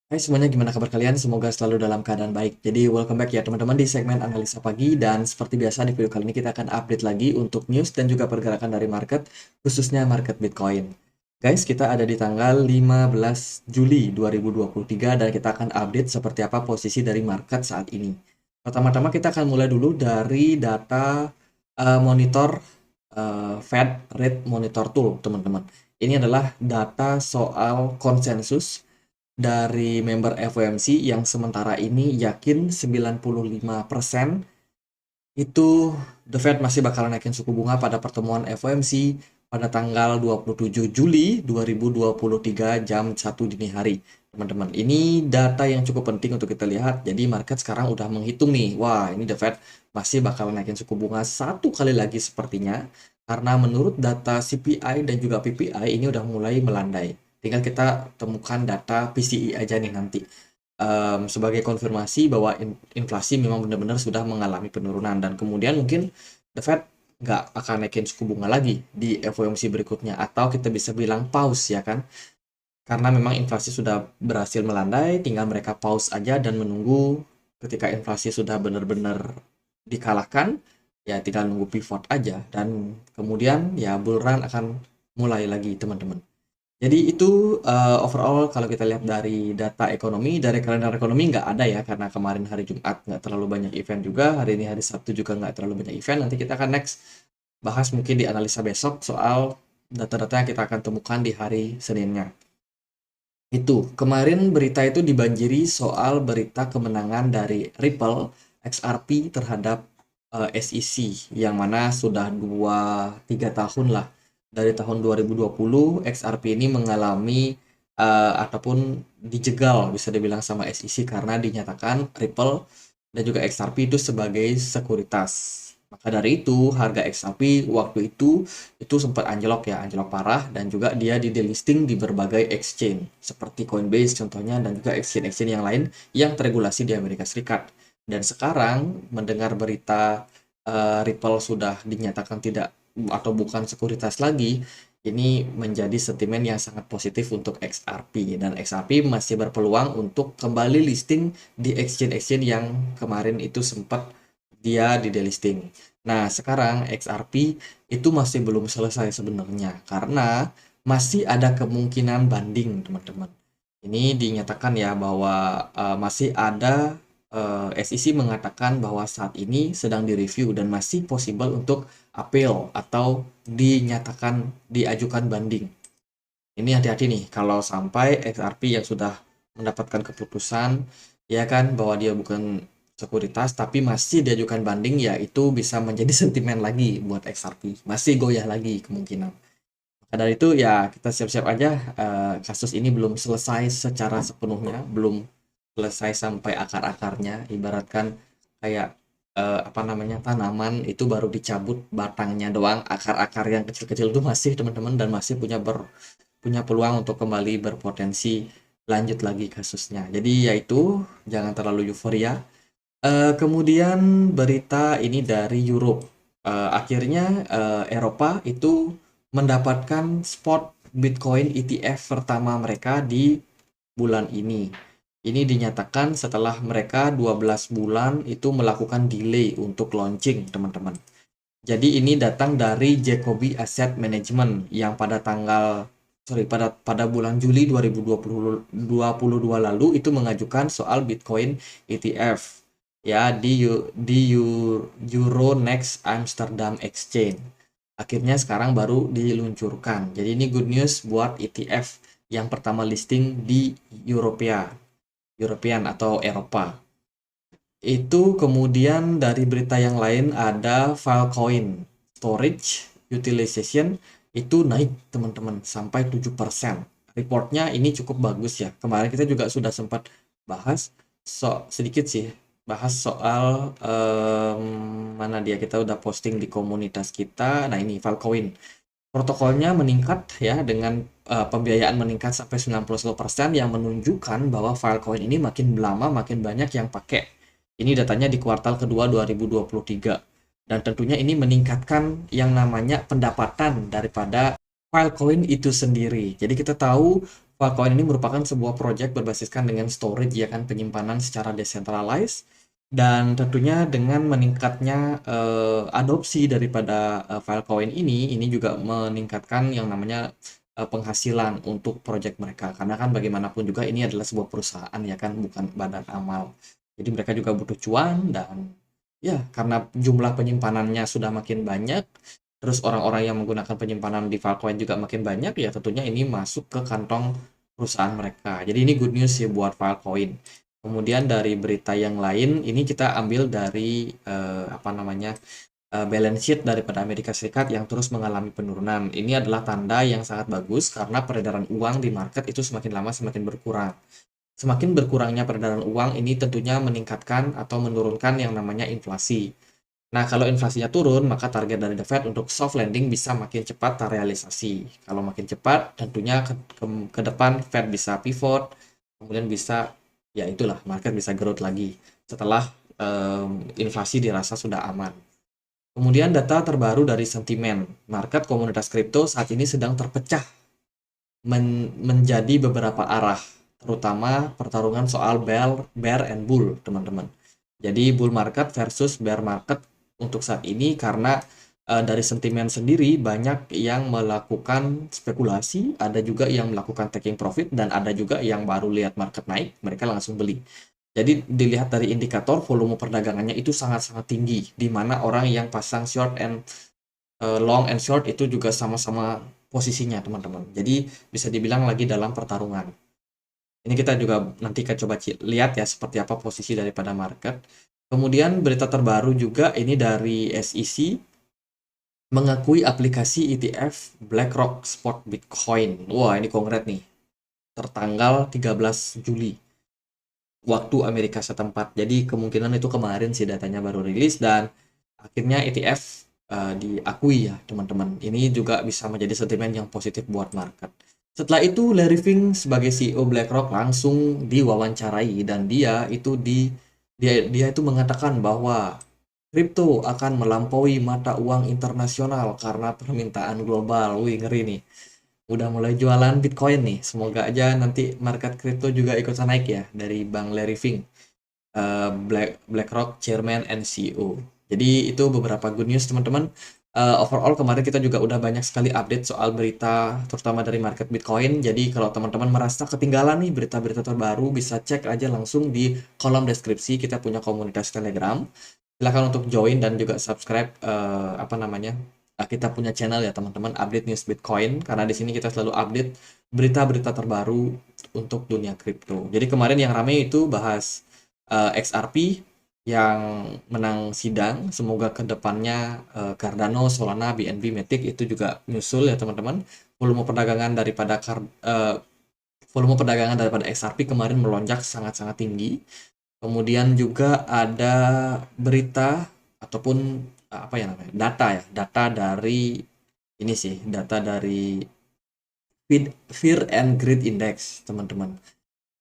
Hai semuanya, gimana kabar kalian? Semoga selalu dalam keadaan baik. Jadi welcome back ya teman-teman di segmen analisa pagi, dan seperti biasa di video kali ini kita akan update lagi untuk news dan juga pergerakan dari market, khususnya market Bitcoin. Guys, kita ada di tanggal 15 Juli 2023 dan kita akan update seperti apa posisi dari market saat ini. Pertama-tama kita akan mulai dulu dari data monitor Fed Rate Monitor Tool, teman-teman. Ini adalah data soal konsensus dari member FOMC yang sementara ini yakin 95% itu The Fed masih bakal naikin suku bunga pada pertemuan FOMC pada tanggal 27 Juli 2023 jam 1 dini hari. Teman-teman, ini data yang cukup penting untuk kita lihat. Jadi market sekarang udah menghitung nih, wah ini The Fed masih bakal naikin suku bunga satu kali lagi sepertinya. Karena menurut data CPI dan juga PPI ini udah mulai melandai. Tinggal kita temukan data PCE aja nih nanti sebagai konfirmasi bahwa inflasi memang benar-benar sudah mengalami penurunan, dan kemudian mungkin The Fed nggak akan naikin suku bunga lagi di FOMC berikutnya, atau kita bisa bilang pause ya kan, karena memang inflasi sudah berhasil melandai, tinggal mereka pause aja dan menunggu ketika inflasi sudah benar-benar dikalahkan, ya tinggal nunggu pivot aja, dan kemudian ya bull run akan mulai lagi teman-teman. Jadi itu overall kalau kita lihat dari data ekonomi, dari kalender ekonomi nggak ada ya, karena kemarin hari Jumat nggak terlalu banyak event juga, hari ini hari Sabtu juga nggak terlalu banyak event. Nanti kita akan next bahas mungkin di analisa besok soal data-data yang kita akan temukan di hari Seninnya. Itu, kemarin berita itu dibanjiri soal berita kemenangan dari Ripple XRP terhadap SEC, yang mana sudah 2-3 tahun lah. Dari tahun 2020, XRP ini mengalami ataupun dijegal bisa dibilang sama SEC karena dinyatakan Ripple dan juga XRP itu sebagai sekuritas. Maka dari itu, harga XRP waktu itu sempat anjlok ya, anjlok parah, dan juga dia di delisting di berbagai exchange seperti Coinbase contohnya, dan juga exchange-exchange yang lain yang teregulasi di Amerika Serikat. Dan sekarang mendengar berita Ripple sudah dinyatakan tidak atau bukan sekuritas lagi, ini menjadi sentimen yang sangat positif untuk XRP, dan XRP masih berpeluang untuk kembali listing di exchange-exchange yang kemarin itu sempat dia di delisting. Nah, sekarang XRP itu masih belum selesai sebenarnya karena masih ada kemungkinan banding, teman-teman. Ini dinyatakan ya bahwa masih ada SEC mengatakan bahwa saat ini sedang direview dan masih possible untuk appeal atau dinyatakan diajukan banding. Ini hati-hati nih kalau sampai XRP yang sudah mendapatkan keputusan ya kan bahwa dia bukan sekuritas tapi masih diajukan banding, ya itu bisa menjadi sentimen lagi buat XRP, masih goyah lagi kemungkinan. Maka dari itu ya kita siap-siap aja, kasus ini belum selesai secara sepenuhnya, belum selesai sampai akar-akarnya, ibaratkan kayak apa namanya, tanaman itu baru dicabut batangnya doang, akar-akar yang kecil-kecil itu masih teman-teman, dan masih punya peluang untuk kembali berpotensi lanjut lagi kasusnya. Jadi yaitu jangan terlalu euforia. Kemudian berita ini dari Europe. Akhirnya Eropa itu mendapatkan spot Bitcoin ETF pertama mereka di bulan ini. Ini dinyatakan setelah mereka 12 bulan itu melakukan delay untuk launching, teman-teman. Jadi ini datang dari Jacobi Asset Management yang pada bulan Juli 2022 lalu itu mengajukan soal Bitcoin ETF ya di Euronext Amsterdam Exchange. Akhirnya sekarang baru diluncurkan. Jadi ini good news buat ETF yang pertama listing di European atau Eropa. Itu kemudian dari berita yang lain ada Filecoin storage utilization itu naik teman-teman sampai 7%. Reportnya ini cukup bagus ya. Kemarin kita juga sudah sempat bahas sedikit sih, bahas soal mana dia, kita udah posting di komunitas kita. Nah ini Filecoin protokolnya meningkat ya, dengan pembiayaan meningkat sampai 91%, yang menunjukkan bahwa Filecoin ini makin lama makin banyak yang pakai. Ini datanya di kuartal kedua 2023. Dan tentunya ini meningkatkan yang namanya pendapatan daripada Filecoin itu sendiri. Jadi kita tahu Filecoin ini merupakan sebuah proyek berbasiskan dengan storage ya kan, penyimpanan secara decentralized, dan tentunya dengan meningkatnya adopsi daripada Filecoin ini juga meningkatkan yang namanya penghasilan untuk proyek mereka. Karena kan bagaimanapun juga ini adalah sebuah perusahaan ya kan, bukan badan amal. Jadi mereka juga butuh cuan, dan ya karena jumlah penyimpanannya sudah makin banyak, terus orang-orang yang menggunakan penyimpanan di Filecoin juga makin banyak, ya tentunya ini masuk ke kantong perusahaan mereka. Jadi ini good news ya buat Filecoin. Kemudian dari berita yang lain, ini kita ambil dari apa namanya, balance sheet daripada Amerika Serikat yang terus mengalami penurunan. Ini adalah tanda yang sangat bagus karena peredaran uang di market itu semakin lama semakin berkurang. Semakin berkurangnya peredaran uang ini tentunya meningkatkan atau menurunkan yang namanya inflasi. Nah, kalau inflasinya turun, maka target dari The Fed untuk soft landing bisa makin cepat terrealisasi. Kalau makin cepat, tentunya ke depan Fed bisa pivot, kemudian bisa, ya itulah, market bisa growth lagi setelah inflasi dirasa sudah aman. Kemudian data terbaru dari sentimen. Market komunitas kripto saat ini sedang terpecah menjadi beberapa arah, terutama pertarungan soal bear and bull, teman-teman. Jadi bull market versus bear market untuk saat ini, karena dari sentimen sendiri banyak yang melakukan spekulasi, ada juga yang melakukan taking profit, dan ada juga yang baru lihat market naik, mereka langsung beli. Jadi dilihat dari indikator volume perdagangannya itu sangat-sangat tinggi, di mana orang yang pasang short and long and short itu juga sama-sama posisinya, teman-teman. Jadi bisa dibilang lagi dalam pertarungan. Ini kita juga nanti akan coba lihat ya seperti apa posisi daripada market. Kemudian berita terbaru juga ini dari SEC mengakui aplikasi ETF BlackRock Spot Bitcoin. Wah, ini kongres nih. Tertanggal 13 Juli waktu Amerika setempat. Jadi kemungkinan itu kemarin sih datanya baru rilis, dan akhirnya ETF diakui ya teman-teman. Ini juga bisa menjadi sentimen yang positif buat market. Setelah itu Larry Fink sebagai CEO BlackRock langsung diwawancarai, dan dia itu mengatakan bahwa kripto akan melampaui mata uang internasional karena permintaan global. Wih, ngeri nih. Udah mulai jualan Bitcoin nih. Semoga aja nanti market kripto juga ikutan naik ya, dari Bang Larry Fink, BlackRock Chairman and CEO. Jadi itu beberapa good news teman-teman. Overall kemarin kita juga udah banyak sekali update soal berita, terutama dari market Bitcoin. Jadi kalau teman-teman merasa ketinggalan nih berita-berita terbaru, bisa cek aja langsung di kolom deskripsi, kita punya komunitas Telegram. Silahkan untuk join dan juga subscribe apa namanya, kita punya channel ya teman-teman, update news Bitcoin, karena di sini kita selalu update berita-berita terbaru untuk dunia kripto. Jadi kemarin yang rame itu bahas XRP yang menang sidang. Semoga kedepannya Cardano, Solana, BNB, Matic itu juga nyusul ya teman-teman. Volume perdagangan daripada volume perdagangan daripada XRP kemarin melonjak sangat-sangat tinggi. Kemudian juga ada berita ataupun apa ya namanya, data dari ini sih, data dari Fear and Greed Index, teman-teman.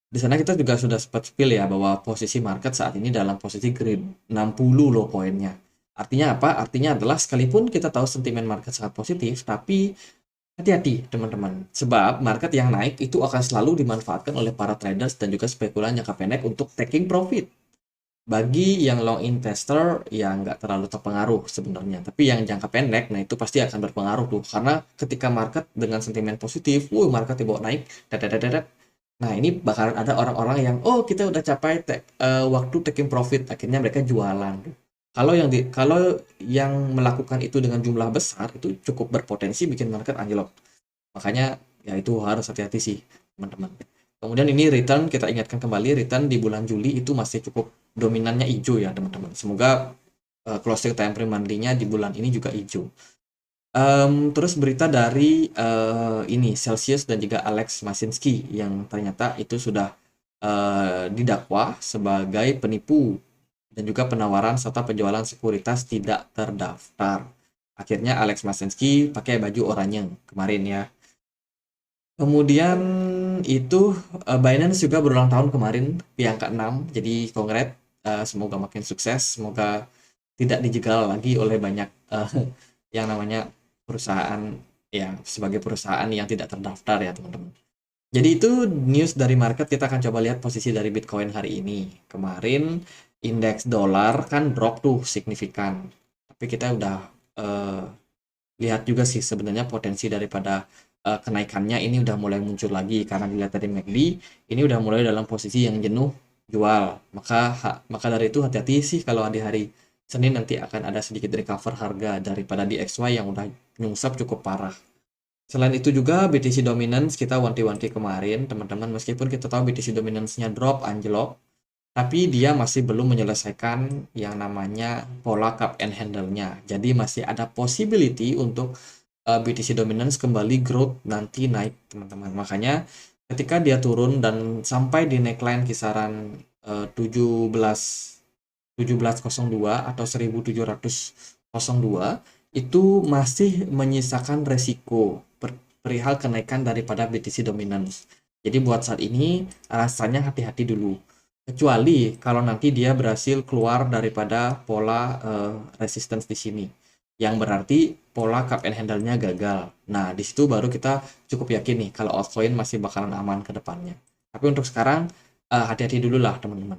Di sana kita juga sudah sempat spill ya bahwa posisi market saat ini dalam posisi greed, 60 loh poinnya. Artinya apa? Artinya adalah sekalipun kita tahu sentimen market sangat positif, tapi hati-hati teman-teman. Sebab market yang naik itu akan selalu dimanfaatkan oleh para traders dan juga spekulan jangka pendek untuk taking profit. Bagi yang long investor ya nggak terlalu terpengaruh sebenarnya, tapi yang jangka pendek, nah itu pasti akan berpengaruh tuh, karena ketika market dengan sentimen positif, market dibawa naik, dadadadadad. Nah ini bakalan ada orang-orang yang kita udah capai waktu taking profit, akhirnya mereka jualan. Kalau yang melakukan itu dengan jumlah besar itu cukup berpotensi bikin market anjlok. Makanya ya itu harus hati-hati sih teman-teman. Kemudian ini return, kita ingatkan kembali, return di bulan Juli itu masih cukup dominannya hijau ya teman-teman. Semoga closing time frame monthly-nya di bulan ini juga hijau. Terus berita dari ini Celsius dan juga Alex Mashinsky yang ternyata itu sudah didakwa sebagai penipu dan juga penawaran serta penjualan sekuritas tidak terdaftar. Akhirnya Alex Mashinsky pakai baju oranye kemarin ya. Kemudian itu Binance juga berulang tahun kemarin, yang ke-6. Jadi kongres, semoga makin sukses, semoga tidak dijegal lagi oleh banyak yang namanya perusahaan, ya sebagai perusahaan yang tidak terdaftar ya teman-teman. Jadi itu news dari market, kita akan coba lihat posisi dari Bitcoin hari ini. Kemarin indeks dolar kan drop tuh signifikan. Tapi kita udah eh, lihat juga sih sebenarnya potensi daripada kenaikannya ini udah mulai muncul lagi karena dilihat dari MACD ini udah mulai dalam posisi yang jenuh jual. Maka dari itu hati-hati sih kalau di hari Senin nanti akan ada sedikit recover harga daripada di XY yang udah nyungsep cukup parah. Selain itu juga BTC Dominance kita wanti-wanti kemarin teman-teman, meskipun kita tahu BTC Dominance-nya drop anjlok, tapi dia masih belum menyelesaikan yang namanya pola cup and handle-nya. Jadi masih ada possibility untuk BTC Dominance kembali growth nanti naik teman-teman. Makanya ketika dia turun dan sampai di neckline kisaran 1702 atau 1702 itu masih menyisakan resiko perihal kenaikan daripada BTC Dominance. Jadi buat saat ini rasanya hati-hati dulu. Kecuali kalau nanti dia berhasil keluar daripada pola resistance di sini. Yang berarti pola cup and handle-nya gagal. Nah, di situ baru kita cukup yakin nih kalau altcoin masih bakalan aman ke depannya. Tapi untuk sekarang hati-hati dulu lah teman-teman.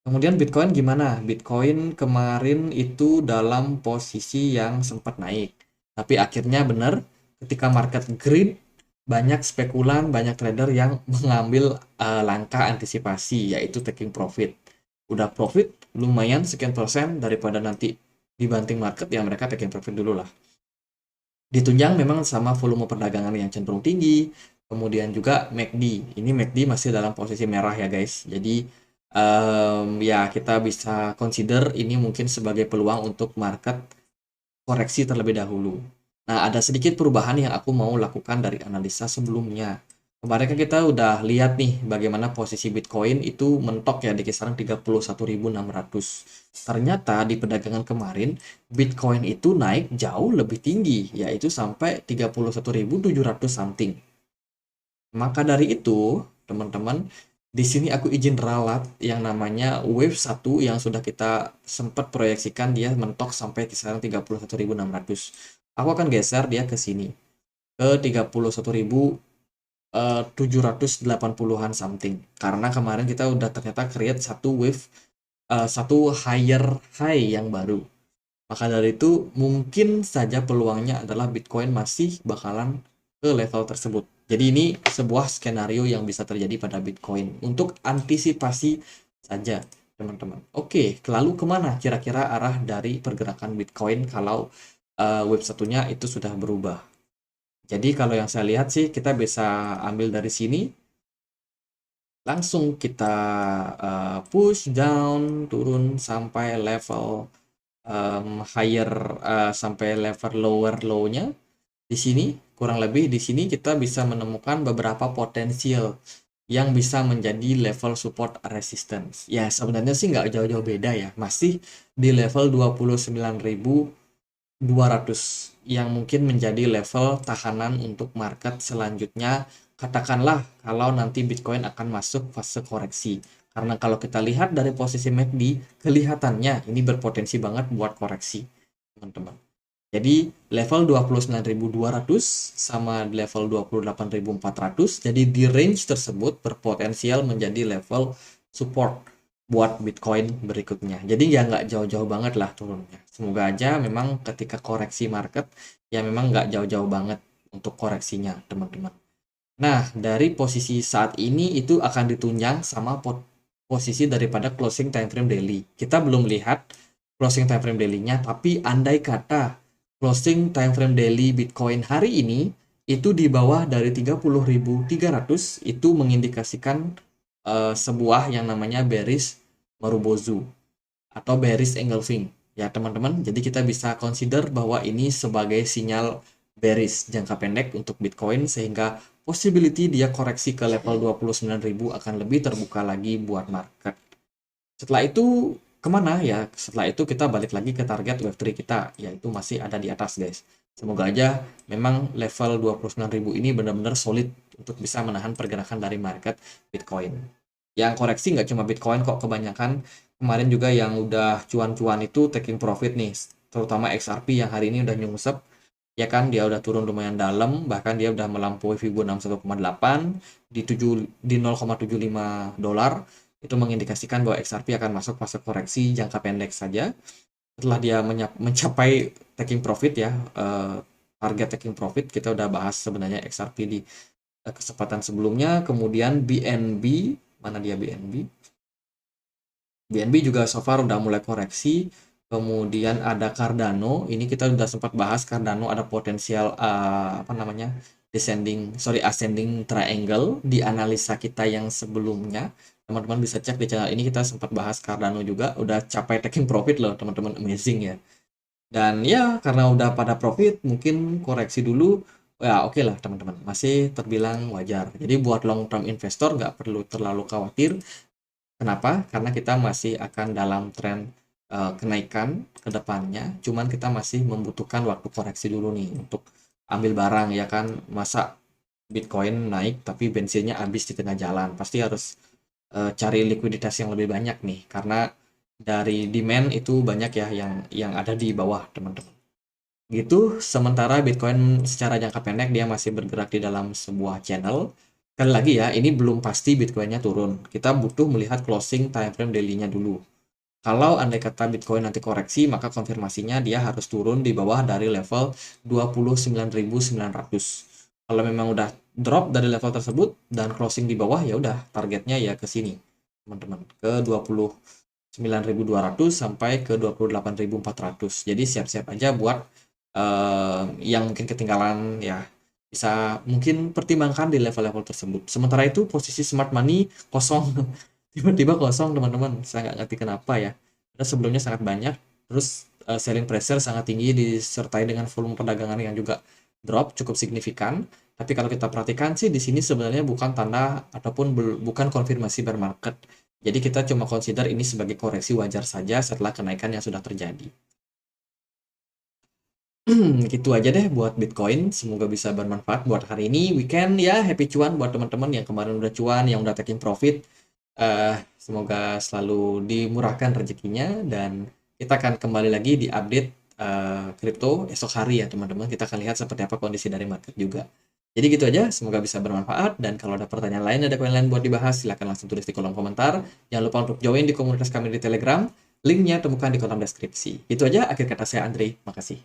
Kemudian Bitcoin gimana? Bitcoin kemarin itu dalam posisi yang sempat naik. Tapi akhirnya benar ketika market greed, banyak spekulan, banyak trader yang mengambil langkah antisipasi yaitu taking profit. Udah profit lumayan sekian persen daripada nanti dibanting market, ya mereka taking profit dulu lah. Ditunjang memang sama volume perdagangan yang cenderung tinggi, kemudian juga MACD. Ini MACD masih dalam posisi merah ya guys. Jadi ya kita bisa consider ini mungkin sebagai peluang untuk market koreksi terlebih dahulu. Nah, ada sedikit perubahan yang aku mau lakukan dari analisa sebelumnya. Kemarin kan kita udah lihat nih bagaimana posisi Bitcoin itu mentok ya di kisaran 31.600. Ternyata di perdagangan kemarin Bitcoin itu naik jauh lebih tinggi, yaitu sampai 31.700 something. Maka dari itu, teman-teman, di sini aku izin ralat yang namanya wave 1 yang sudah kita sempat proyeksikan dia mentok sampai kisaran 31.600. Aku akan geser dia ke sini, ke 31.780-an something. Karena kemarin kita udah ternyata create satu wave, satu higher high yang baru. Maka dari itu mungkin saja peluangnya adalah Bitcoin masih bakalan ke level tersebut. Jadi ini sebuah skenario yang bisa terjadi pada Bitcoin untuk antisipasi saja teman-teman. Oke, lalu kemana kira-kira arah dari pergerakan Bitcoin kalau wave satunya itu sudah berubah? Jadi kalau yang saya lihat sih kita bisa ambil dari sini, langsung kita push down, turun sampai level higher, sampai level lower low-nya. Di sini, kurang lebih di sini kita bisa menemukan beberapa potensial yang bisa menjadi level support resistance. Ya, sebenarnya sih nggak jauh-jauh beda ya. Masih di level 29.200 yang mungkin menjadi level tahanan untuk market selanjutnya. Katakanlah kalau nanti Bitcoin akan masuk fase koreksi. Karena kalau kita lihat dari posisi MACD, kelihatannya ini berpotensi banget buat koreksi, teman-teman. Jadi level 29.200 sama level 28.400. Jadi di range tersebut berpotensial menjadi level support buat Bitcoin berikutnya. Jadi ya nggak jauh-jauh banget lah turunnya. Semoga aja memang ketika koreksi market ya memang nggak jauh-jauh banget untuk koreksinya teman-teman. Nah, dari posisi saat ini itu akan ditunjang sama posisi daripada closing time frame daily. Kita belum lihat closing time frame daily-nya, tapi andai kata closing time frame daily Bitcoin hari ini itu di bawah dari 30.300, itu mengindikasikan sebuah yang namanya bearish Marubozu atau bearish engulfing ya teman-teman. Jadi kita bisa consider bahwa ini sebagai sinyal bearish jangka pendek untuk Bitcoin, sehingga possibility dia koreksi ke level 29.000 akan lebih terbuka lagi buat market. Setelah itu kemana ya? Setelah itu kita balik lagi ke target Web3 kita, yaitu masih ada di atas guys. Semoga aja memang level 29.000 ini benar-benar solid untuk bisa menahan pergerakan dari market Bitcoin. Yang koreksi nggak cuma Bitcoin kok, kebanyakan kemarin juga yang udah cuan-cuan itu taking profit nih, terutama XRP yang hari ini udah nyungsep Ya kan, dia udah turun lumayan dalam, bahkan dia udah melampaui Fibonacci 61,8 di 0,75 dolar. Itu mengindikasikan bahwa XRP akan masuk fase koreksi jangka pendek saja. Setelah dia mencapai taking profit ya, target taking profit, kita udah bahas sebenarnya XRP di kesempatan sebelumnya. Kemudian BNB, mana dia BNB? BNB juga so far udah mulai koreksi. Kemudian ada Cardano, ini kita udah sempat bahas Cardano ada potensial apa namanya? Ascending triangle di analisa kita yang sebelumnya. Teman-teman bisa cek di channel ini, kita sempat bahas Cardano juga udah capai taking profit loh, teman-teman, amazing ya. Dan ya karena udah pada profit, mungkin koreksi dulu. Ya oke lah teman-teman, masih terbilang wajar. Jadi buat long term investor nggak perlu terlalu khawatir. Kenapa? Karena kita masih akan dalam tren kenaikan ke depannya, cuman kita masih membutuhkan waktu koreksi dulu nih untuk ambil barang ya kan. Masa Bitcoin naik tapi bensinnya habis di tengah jalan? Pasti harus cari likuiditas yang lebih banyak nih, karena dari demand itu banyak ya yang ada di bawah, teman-teman. Gitu, sementara Bitcoin secara jangka pendek dia masih bergerak di dalam sebuah channel. Sekali lagi ya, ini belum pasti Bitcoinnya turun. Kita butuh melihat closing time frame daily-nya dulu. Kalau andai kata Bitcoin nanti koreksi, maka konfirmasinya dia harus turun di bawah dari level 29.900. Kalau memang udah drop dari level tersebut dan closing di bawah, ya udah targetnya ya ke sini, teman-teman, ke 29.200 sampai ke 28.400. Jadi siap-siap aja buat yang mungkin ketinggalan ya, bisa mungkin pertimbangkan di level-level tersebut. Sementara itu posisi smart money kosong, tiba-tiba kosong teman-teman, saya nggak ngerti kenapa ya. Karena sebelumnya sangat banyak, terus selling pressure sangat tinggi disertai dengan volume perdagangan yang juga drop cukup signifikan. Tapi kalau kita perhatikan sih di sini sebenarnya bukan tanda ataupun bukan konfirmasi bear market. Jadi kita cuma consider ini sebagai koreksi wajar saja setelah kenaikan yang sudah terjadi. Gitu aja deh buat Bitcoin. Semoga bisa bermanfaat buat hari ini. Weekend ya, happy cuan buat teman-teman yang kemarin udah cuan, yang udah taking profit. Semoga selalu dimurahkan rezekinya, dan kita akan kembali lagi di update kripto esok hari ya teman-teman. Kita akan lihat seperti apa kondisi dari market juga. Jadi gitu aja, semoga bisa bermanfaat, dan kalau ada pertanyaan lain, ada koin lain buat dibahas, silahkan langsung tulis di kolom komentar. Jangan lupa untuk join di komunitas kami di Telegram, linknya temukan di kolom deskripsi. Itu aja, akhir kata saya Andre, makasih.